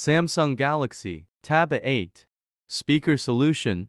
Samsung Galaxy Tab A8 Speaker Solution.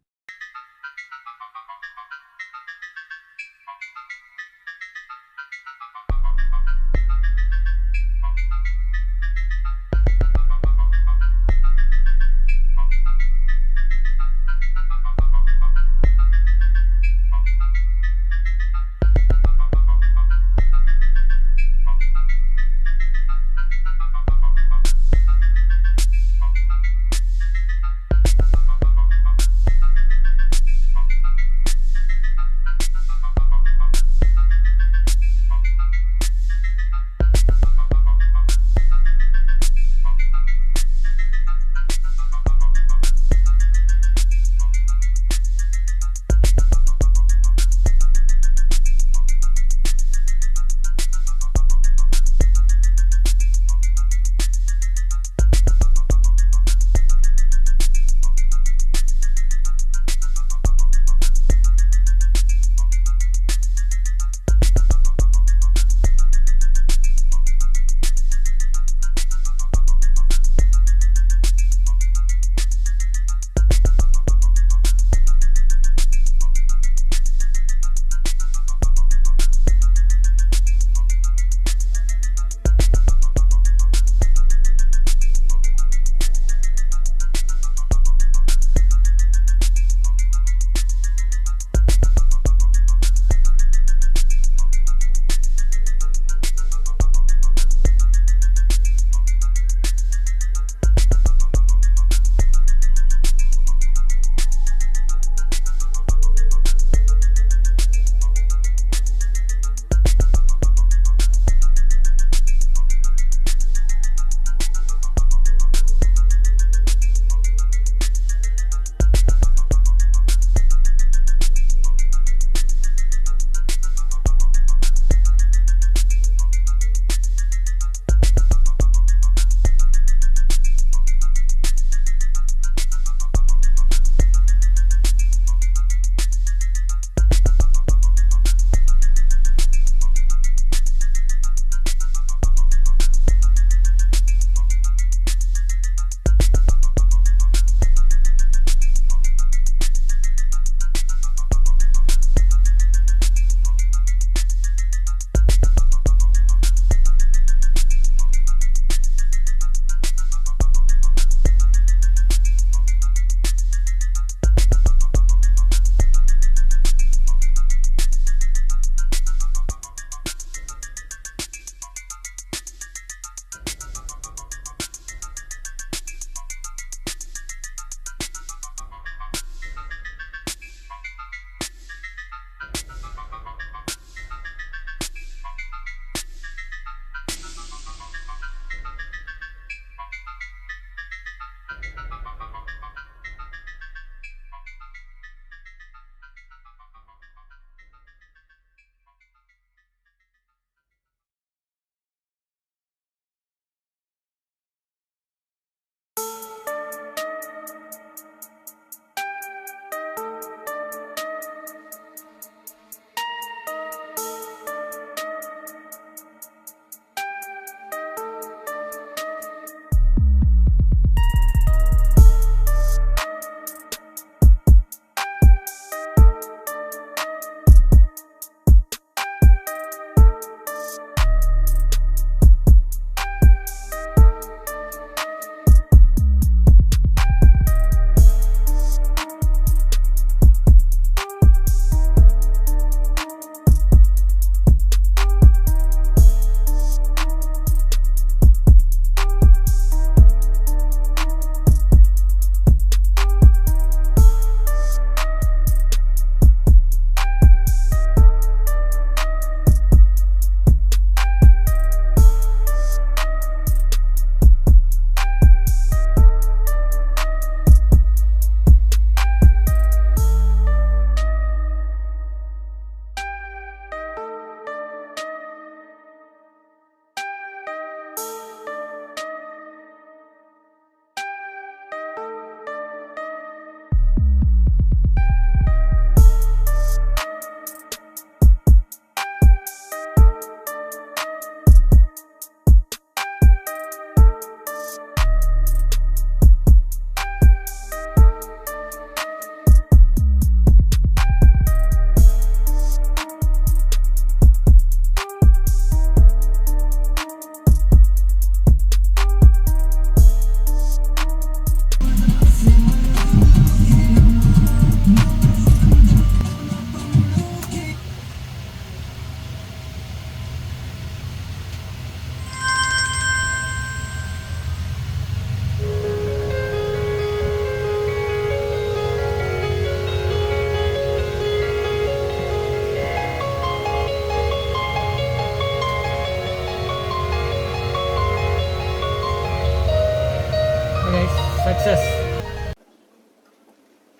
Success.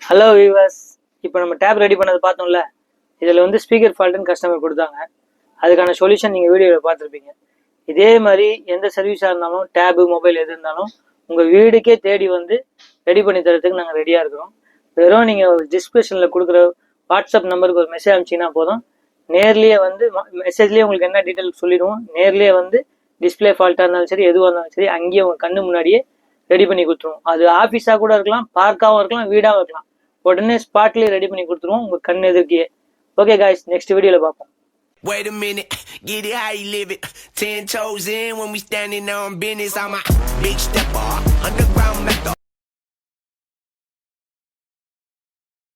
Hello viewers, இப்போ நம்ம tape ready பண்ணது பார்த்தோம்ல, இதில் வந்து ஸ்பீக்கர் ஃபால்ட்டுன்னு கஸ்டமர் கொடுத்தாங்க. அதுக்கான சொல்யூஷன் நீங்கள் வீடியோவில் பார்த்துருப்பீங்க. இதே மாதிரி எந்த சர்வீஸாக இருந்தாலும் டேபு மொபைல் எது இருந்தாலும் உங்கள் வீடுக்கே தேடி வந்து ரெடி பண்ணி தரத்துக்கு நாங்கள் ரெடியாக இருக்கிறோம். வெறும் நீங்கள் டிஸ்கிரிப்ஷனில் கொடுக்குற வாட்ஸ்அப் நம்பருக்கு ஒரு மெசேஜ் அனுப்பிச்சிங்கன்னா போதும். நேர்லேயே வந்து மெசேஜ்லேயே உங்களுக்கு என்ன டீட்டெயில் சொல்லிடுவோம். நேர்லேயே வந்து டிஸ்பிளே ஃபால்ட்டாக இருந்தாலும் சரி, எதுவாக இருந்தாலும் சரி, அங்கேயே உங்கள் கண்ணு முன்னாடியே ரெடி பண்ணி கொடுத்துருவோம். அது ஆஃபீஸாக கூட இருக்கலாம், பார்க்காகவும் இருக்கலாம், வீடாகவும் இருக்கலாம். உடனே ஸ்பாட்லேயே ரெடி பண்ணி கொடுத்துருவோம் உங்கள் கண் எதிர்க்கையே. ஓகே காய்ஸ், நெக்ஸ்ட் வீடியோவில் பார்ப்போம். Wait a minute, get it how you live it. 10 toes in when we standing on business. I'm a big stepper, underground method.